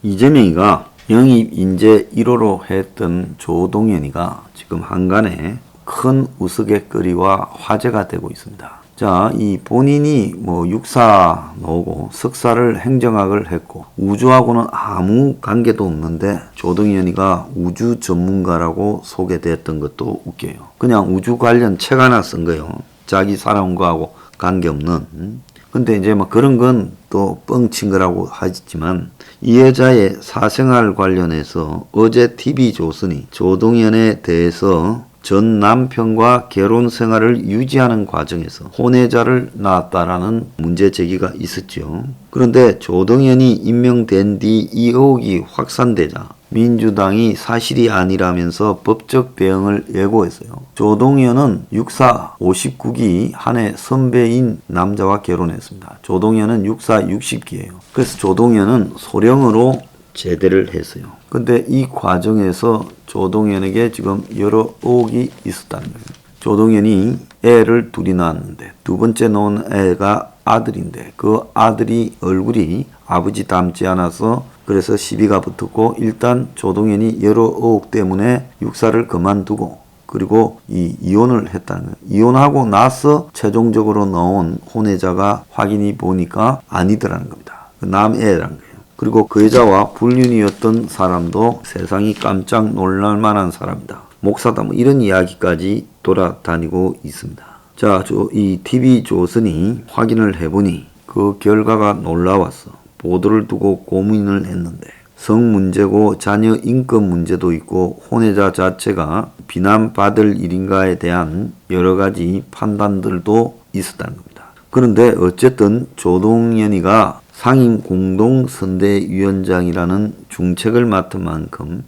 이재명이가 영입 인재 1호로 했던 조동현이가 지금 한간에 큰 우스갯거리와 화제가 되고 있습니다. 자, 이 본인이 육사 나오고 석사를 행정학을 했고 우주하고는 아무 관계도 없는데 조동현이가 우주 전문가라고 소개됐던 것도 웃겨요. 그냥 우주 관련 책 하나 쓴 거예요. 자기 살아온 거하고 관계없는. 근데 이제 그런 건 또 뻥친 거라고 하지만 이 여자의 사생활 관련해서 어제 TV조선이 조동현에 대해서 전 남편과 결혼 생활을 유지하는 과정에서 혼외자를 낳았다라는 문제 제기가 있었죠. 그런데 조동현이 임명된 뒤 이 의혹이 확산되자 민주당이 사실이 아니라면서 법적 대응을 예고했어요. 조동현은 육사 59기 한 해 선배인 남자와 결혼했습니다. 조동현은 육사 60기예요. 그래서 조동현은 소령으로 제대를 했어요. 근데 이 과정에서 조동현에게 지금 여러 의혹이 있었다는 거예요. 조동현이 애를 둘이 낳았는데 두 번째 낳은 애가 아들인데 그 아들이 얼굴이 아버지 닮지 않아서 그래서 시비가 붙었고 일단 조동현이 여러 의혹 때문에 육사를 그만두고 그리고 이혼을 했다는 거예요. 이혼하고 나서 최종적으로 나온 혼외자가 확인이 보니까 아니더라는 겁니다. 남애라는 거예요. 그리고 그 여자와 불륜이었던 사람도 세상이 깜짝 놀랄 만한 사람이다. 목사다 이런 이야기까지 돌아다니고 있습니다. 자, 이 TV조선이 확인을 해보니 그 결과가 놀라웠어. 보도를 두고 고민을 했는데 성 문제고 자녀 인권 문제도 있고 혼외자 자체가 비난받을 일인가에 대한 여러 가지 판단들도 있었다는 겁니다. 그런데 어쨌든 조동현이가 상임공동선대위원장이라는 중책을 맡은 만큼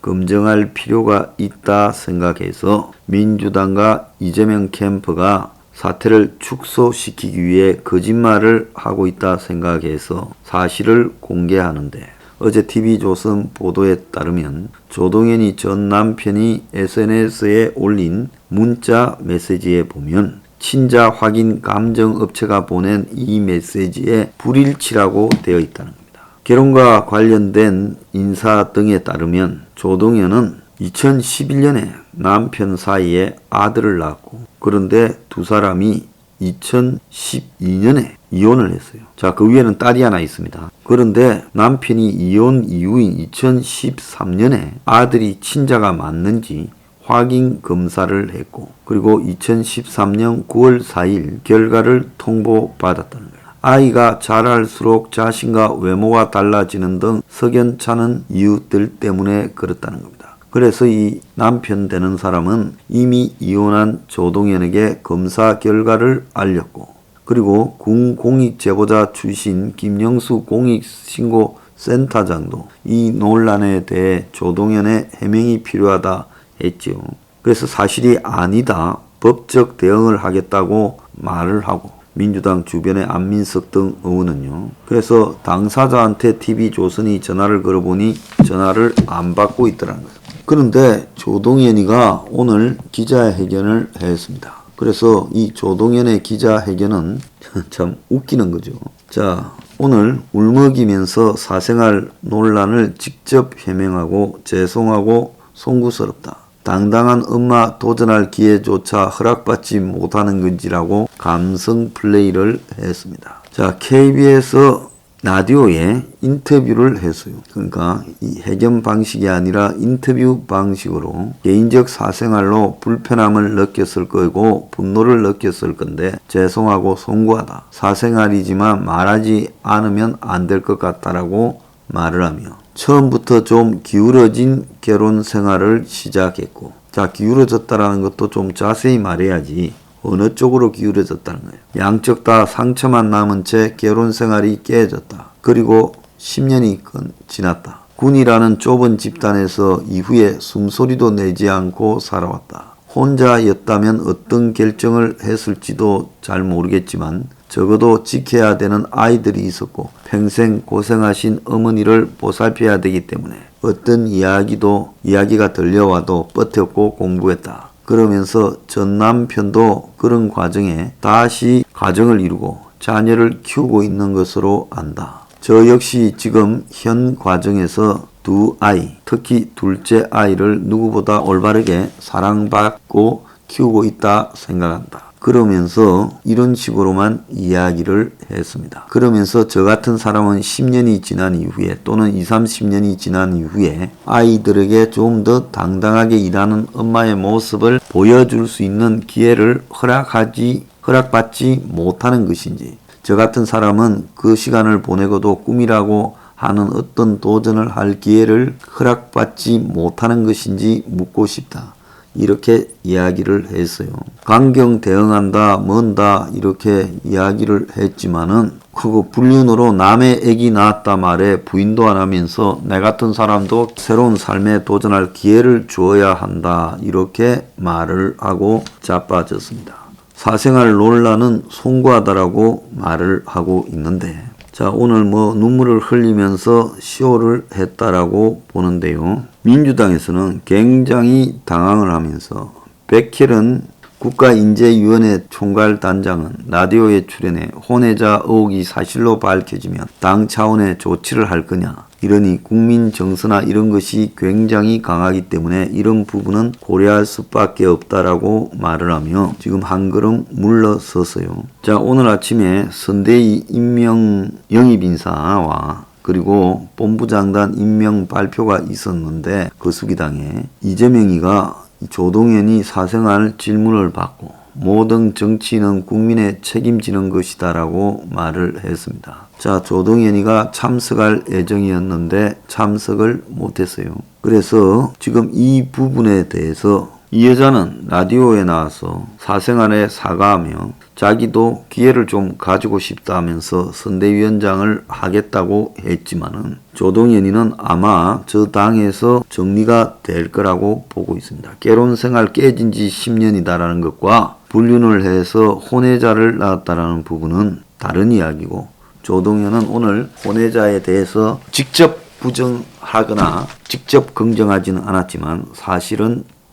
검증할 필요가 있다 생각해서 민주당과 이재명 캠프가 사태를 축소시키기 위해 거짓말을 하고 있다 생각해서 사실을 공개하는데 어제 TV조선 보도에 따르면 조동현이 전 남편이 SNS에 올린 문자 메시지에 보면 친자 확인 감정업체가 보낸 이 메시지에 불일치라고 되어 있다는 겁니다. 결혼과 관련된 인사 등에 따르면 조동현은 2011년에 남편 사이에 아들을 낳았고 그런데 두 사람이 2012년에 이혼을 했어요. 자, 그 위에는 딸이 하나 있습니다. 그런데 남편이 이혼 이후인 2013년에 아들이 친자가 맞는지 확인 검사를 했고 그리고 2013년 9월 4일 결과를 통보받았다는 거예요. 아이가 자랄수록 자신과 외모가 달라지는 등 석연찮은 이유들 때문에 그렇다는 겁니다. 그래서 이 남편 되는 사람은 이미 이혼한 조동현에게 검사 결과를 알렸고 그리고 군 공익제보자 출신 김영수 공익신고센터장도 이 논란에 대해 조동현의 해명이 필요하다 했지요. 그래서 사실이 아니다 법적 대응을 하겠다고 말을 하고 민주당 주변의 안민석 등 의원은요. 그래서 당사자한테 TV조선이 전화를 걸어보니 전화를 안 받고 있더라는 거예요. 그런데 조동현이가 오늘 기자회견을 했습니다. 그래서 이 조동현의 기자회견은 참 웃기는 거죠. 자, 오늘 울먹이면서 사생활 논란을 직접 해명하고 죄송하고 송구스럽다. 당당한 엄마 도전할 기회조차 허락받지 못하는 건지라고 감성 플레이를 했습니다. 자, KBS 라디오에 인터뷰를 했어요. 그러니까 이 회견 방식이 아니라 인터뷰 방식으로 개인적 사생활로 불편함을 느꼈을 거고 분노를 느꼈을 건데 죄송하고 송구하다. 사생활이지만 말하지 않으면 안 될 것 같다라고 말을 하며 처음부터 좀 기울어진 결혼 생활을 시작했고 자, 기울어졌다라는 것도 좀 자세히 말해야지 어느 쪽으로 기울어졌다는 거예요. 양쪽 다 상처만 남은 채 결혼 생활이 깨졌다. 그리고 10년이 지났다. 군이라는 좁은 집단에서 이후에 숨소리도 내지 않고 살아왔다. 혼자였다면 어떤 결정을 했을지도 잘 모르겠지만 적어도 지켜야 되는 아이들이 있었고 평생 고생하신 어머니를 보살펴야 되기 때문에 어떤 이야기가 들려와도 버텼고 공부했다. 그러면서 전 남편도 그런 과정에 다시 가정을 이루고 자녀를 키우고 있는 것으로 안다. 저 역시 지금 현 과정에서 두 아이, 특히 둘째 아이를 누구보다 올바르게 사랑받고 키우고 있다 생각한다. 그러면서 이런 식으로만 이야기를 했습니다. 그러면서 저 같은 사람은 10년이 지난 이후에 또는 20, 30년이 지난 이후에 아이들에게 좀 더 당당하게 일하는 엄마의 모습을 보여줄 수 있는 기회를 허락받지 못하는 것인지, 저 같은 사람은 그 시간을 보내고도 꿈이라고 하는 어떤 도전을 할 기회를 허락받지 못하는 것인지 묻고 싶다. 이렇게 이야기를 했어요. 강경 대응한다, 뭔다 이렇게 이야기를 했지만은 그거 불륜으로 남의 애기 낳았다 말에 부인도 안 하면서 내 같은 사람도 새로운 삶에 도전할 기회를 주어야 한다. 이렇게 말을 하고 자빠졌습니다. 사생활 논란은 송구하다라고 말을 하고 있는데, 자, 오늘 눈물을 흘리면서 시호를 했다라고 보는데요. 민주당에서는 굉장히 당황을 하면서 백혜련 국가인재위원회 총괄단장은 라디오에 출연해 혼외자 의혹이 사실로 밝혀지면 당 차원의 조치를 할 거냐. 이러니 국민 정서나 이런 것이 굉장히 강하기 때문에 이런 부분은 고려할 수밖에 없다라고 말을 하며 지금 한 걸음 물러섰어요. 자, 오늘 아침에 선대위 임명 영입인사와 그리고 본부장단 임명 발표가 있었는데, 거수기당에 이재명이가 조동연이 사생활 질문을 받고 모든 정치는 국민에 책임지는 것이다 라고 말을 했습니다. 자, 조동연이가 참석할 예정이었는데 참석을 못했어요. 그래서 지금 이 부분에 대해서 이 여자는 라디오에 나와서 사생활에 사과하며 자기도 기회를 좀 가지고 싶다 하면서 선대위원장을 하겠다고 했지만은 조동연이는 아마 저 당에서 정리가 될 거라고 보고 있습니다. 결혼 생활 깨진 지 10년이다라는 것과 불륜을 해서 혼외자를 낳았다라는 부분은 다른 이야기고, 조동연은 오늘 혼외자에 대해서 직접 부정하거나 직접 긍정하지는 않았지만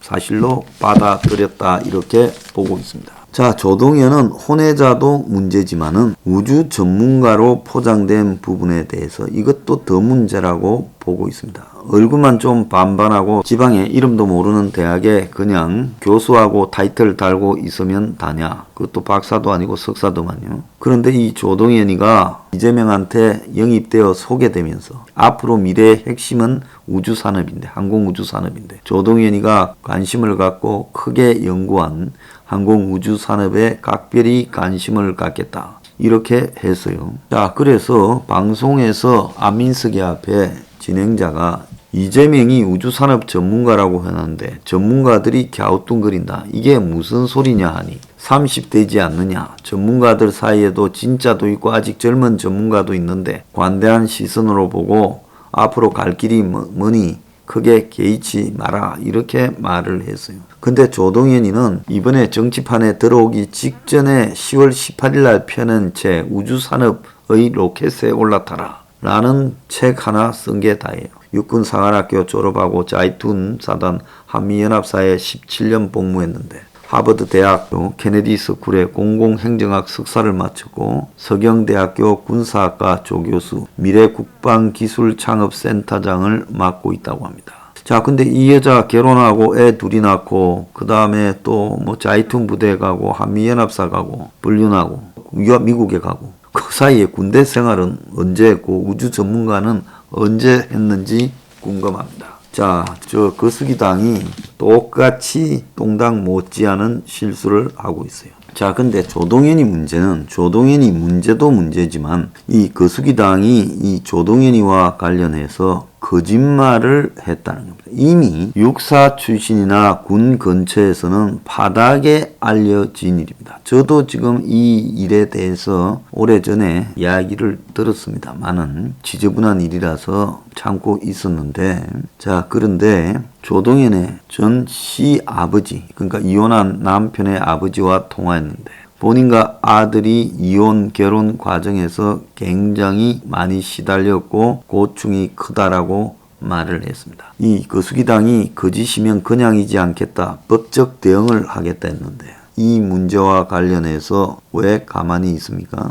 사실로 받아들였다 이렇게 보고 있습니다. 자, 조동연은 혼외자도 문제지만은 우주 전문가로 포장된 부분에 대해서 이것도 더 문제라고 보고 있습니다. 얼굴만 좀 반반하고 지방에 이름도 모르는 대학에 그냥 교수하고 타이틀 달고 있으면 다냐. 그것도 박사도 아니고 석사도만요. 그런데 이 조동연이가 이재명한테 영입되어 소개되면서 앞으로 미래의 핵심은 우주산업인데, 항공우주산업인데, 조동연이가 관심을 갖고 크게 연구한 항공우주산업에 각별히 관심을 갖겠다. 이렇게 했어요. 자, 그래서 방송에서 안민석이 앞에 진행자가 이재명이 우주산업 전문가라고 해놨는데 전문가들이 갸우뚱거린다. 이게 무슨 소리냐 하니 30대지 않느냐. 전문가들 사이에도 진짜도 있고 아직 젊은 전문가도 있는데 관대한 시선으로 보고 앞으로 갈 길이 뭐니 크게 개의치 마라. 이렇게 말을 했어요. 근데 조동연이는 이번에 정치판에 들어오기 직전에 10월 18일 날 펴낸 책 우주산업의 로켓에 올라타라 라는 책 하나 쓴 게 다예요. 육군사관학교 졸업하고 자이툰 사단 한미연합사에 17년 복무했는데 하버드 대학교 케네디 스쿨의 공공행정학 석사를 마쳤고 서경대학교 군사학과 조교수, 미래국방기술창업센터장을 맡고 있다고 합니다. 자, 근데 이 여자 결혼하고 애 둘이 낳고 그 다음에 또 자이툰 부대 가고 한미연합사 가고 불륜하고 미국에 가고 그 사이에 군대 생활은 언제 했고 우주 전문가는 언제 했는지 궁금합니다. 자, 저 거수기당이 똑같이 똥당 못지않은 실수를 하고 있어요. 자, 근데 조동연이 문제도 문제지만 이 거수기당이 이 조동연이와 관련해서 거짓말을 했다는 겁니다. 이미 육사 출신이나 군 근처에서는 바닥에 알려진 일입니다. 저도 지금 이 일에 대해서 오래전에 이야기를 들었습니다만은 지저분한 일이라서 참고 있었는데, 자, 그런데 조동연의 전 시아버지, 그러니까 이혼한 남편의 아버지와 통화했는데 본인과 아들이 이혼 결혼 과정에서 굉장히 많이 시달렸고 고충이 크다라고 말을 했습니다. 이 거수기당이 거짓이면 그냥이지 않겠다, 법적 대응을 하겠다 했는데 이 문제와 관련해서 왜 가만히 있습니까?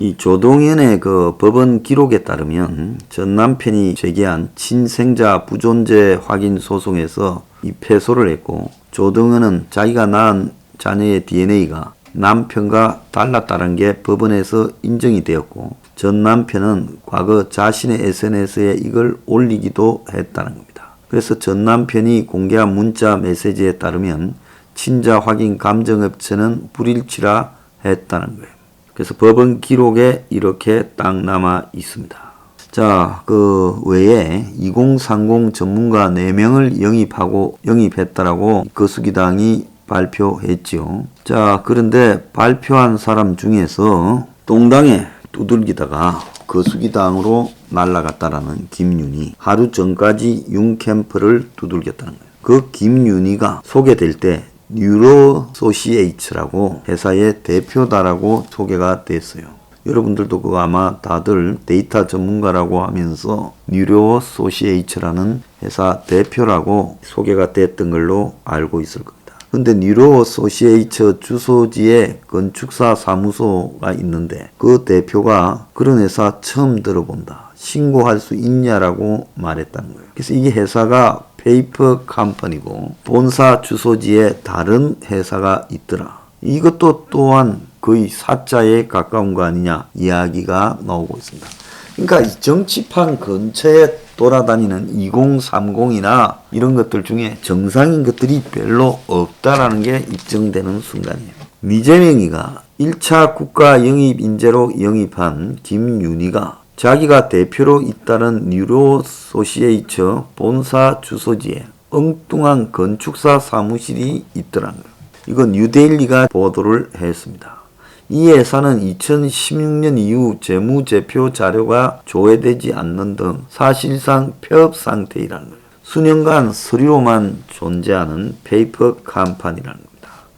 이 조동현의 그 법원 기록에 따르면 전 남편이 제기한 친생자 부존재 확인 소송에서 이 패소를 했고, 조동현은 자기가 낳은 자녀의 DNA가 남편과 달랐다는 게 법원에서 인정이 되었고, 전 남편은 과거 자신의 SNS에 이걸 올리기도 했다는 겁니다. 그래서 전 남편이 공개한 문자 메시지에 따르면 친자 확인 감정업체는 불일치라 했다는 거예요. 그래서 법원 기록에 이렇게 딱 남아 있습니다. 자, 그 외에 2030 전문가 4명을 영입했다라고 거수기당이 발표했지요. 자, 그런데 발표한 사람 중에서 똥당에 두들기다가 거수기당으로 날아갔다라는 김윤희, 하루 전까지 윤캠프를 두들겼다는 거예요. 그 김윤희가 소개될 때 뉴로소시에이츠라고 회사의 대표다라고 소개가 됐어요. 여러분들도 그거 아마 다들 데이터 전문가라고 하면서 뉴로소시에이츠라는 회사 대표라고 소개가 됐던 걸로 알고 있을 겁니다. 근데 뉴로소시에이츠 주소지에 건축사 사무소가 있는데 그 대표가 그런 회사 처음 들어본다, 신고할 수 있냐라고 말했다는 거예요. 그래서 이 회사가 페이퍼 컴퍼니고 본사 주소지에 다른 회사가 있더라. 이것도 또한 거의 사자에 가까운 거 아니냐 이야기가 나오고 있습니다. 그러니까 정치판 근처에 돌아다니는 2030이나 이런 것들 중에 정상인 것들이 별로 없다라는 게 입증되는 순간이에요. 이재명이가 1차 국가 영입 인재로 영입한 김윤희가 자기가 대표로 잇따른 뉴로소시에이츠 본사 주소지에 엉뚱한 건축사 사무실이 있더라는 거예요. 이건 뉴데일리가 보도를 했습니다. 이 회사는 2016년 이후 재무제표 자료가 조회되지 않는 등 사실상 폐업 상태이라는 거예요. 수년간 서류로만 존재하는 페이퍼 컴퍼니라는 겁니다.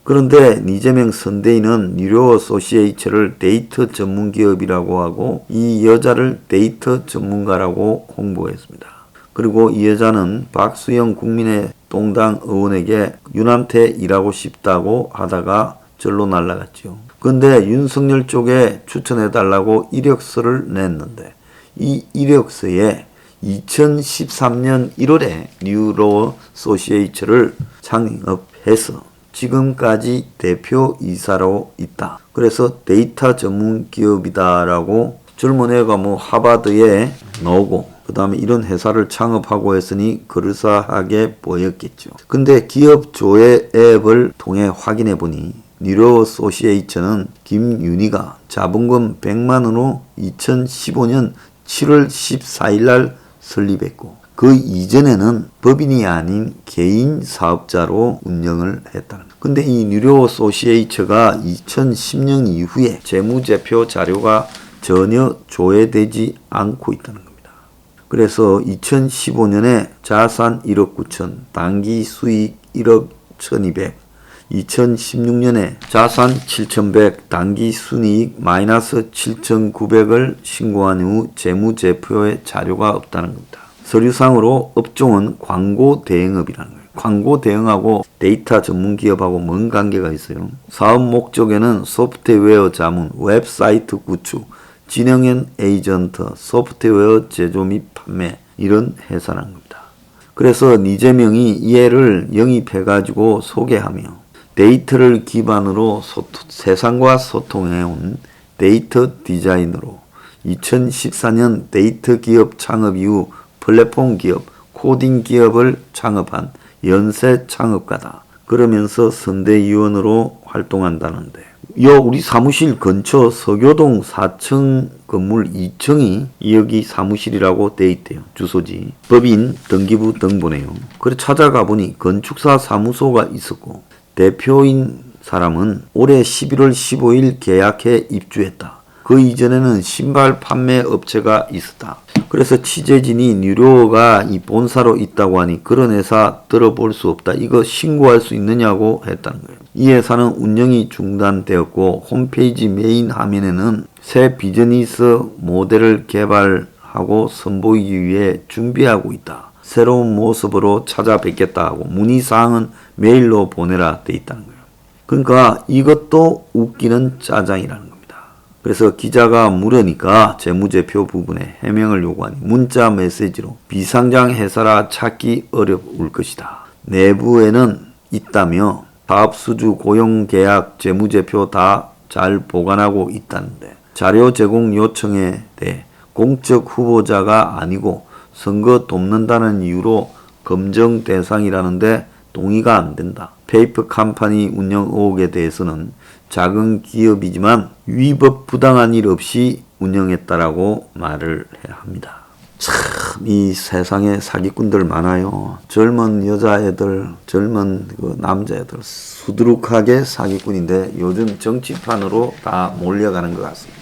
그런데 이재명 선대위는 뉴로소시에이츠를 데이터 전문기업이라고 하고 이 여자를 데이터 전문가라고 홍보했습니다. 그리고 이 여자는 박수영 국민의동당 의원에게 윤한테 일하고 싶다고 하다가 절로 날아갔죠. 근데 윤석열 쪽에 추천해달라고 이력서를 냈는데 이 이력서에 2013년 1월에 뉴로소시에이츠를 창업해서 지금까지 대표이사로 있다. 그래서 데이터 전문 기업이다라고 젊은 애가 뭐 하버드에 나오고 그 다음에 이런 회사를 창업하고 했으니 그럴싸하게 보였겠죠. 근데 기업 조회 앱을 통해 확인해 보니 뉴로소시에이츠는 김윤희가 자본금 100만원으로 2015년 7월 14일 날 설립했고 그 이전에는 법인이 아닌 개인 사업자로 운영을 했다는 거예요. 근데 이 뉴로소시에이츠가 2010년 이후에 재무제표 자료가 전혀 조회되지 않고 있다는 겁니다. 그래서 2015년에 자산 1억 9천, 당기 수익 1억 1200, 2016년에 자산 7,100, 당기 순이익 마이너스 7,900을 신고한 이후 재무제표에 자료가 없다는 겁니다. 서류상으로 업종은 광고 대행업이라는 거예요. 광고 대행하고 데이터 전문 기업하고 뭔 관계가 있어요? 사업 목적에는 소프트웨어 자문, 웹사이트 구축, 진흥형 에이전트, 소프트웨어 제조 및 판매 이런 회사라는 겁니다. 그래서 이재명이 이 애를 영입해가지고 소개하며 데이터를 기반으로 세상과 소통해온 데이터 디자이너로 2014년 데이터 기업 창업 이후 플랫폼 기업, 코딩 기업을 창업한 연쇄 창업가다. 그러면서 선대위원으로 활동한다는데 우리 사무실 근처 서교동 4층 건물 2층이 여기 사무실이라고 돼 있대요. 주소지. 법인 등기부 등본에요. 그래 찾아가 보니 건축사 사무소가 있었고 대표인 사람은 올해 11월 15일 계약해 입주했다. 그 이전에는 신발 판매 업체가 있었다. 그래서 취재진이 뉴로가 이 본사로 있다고 하니 그런 회사 들어볼 수 없다. 이거 신고할 수 있느냐고 했다는 거예요. 이 회사는 운영이 중단되었고 홈페이지 메인 화면에는 새 비즈니스 모델을 개발하고 선보이기 위해 준비하고 있다. 새로운 모습으로 찾아뵙겠다 하고 문의사항은 메일로 보내라 돼 있다는 거예요. 그러니까 이것도 웃기는 짜장이라는 겁니다. 그래서 기자가 물으니까 재무제표 부분에 해명을 요구하니 문자 메시지로 비상장 회사라 찾기 어려울 것이다. 내부에는 있다며 사업수주 고용계약 재무제표 다 잘 보관하고 있다는데 자료 제공 요청에 대해 공적 후보자가 아니고 선거 돕는다는 이유로 검증 대상이라는데 동의가 안 된다. 페이퍼 컴퍼니 운영 의혹에 대해서는 작은 기업이지만 위법 부당한 일 없이 운영했다라고 말을 해야 합니다. 참, 이 세상에 사기꾼들 많아요. 젊은 여자애들, 젊은 그 남자애들 수두룩하게 사기꾼인데 요즘 정치판으로 다 몰려가는 것 같습니다.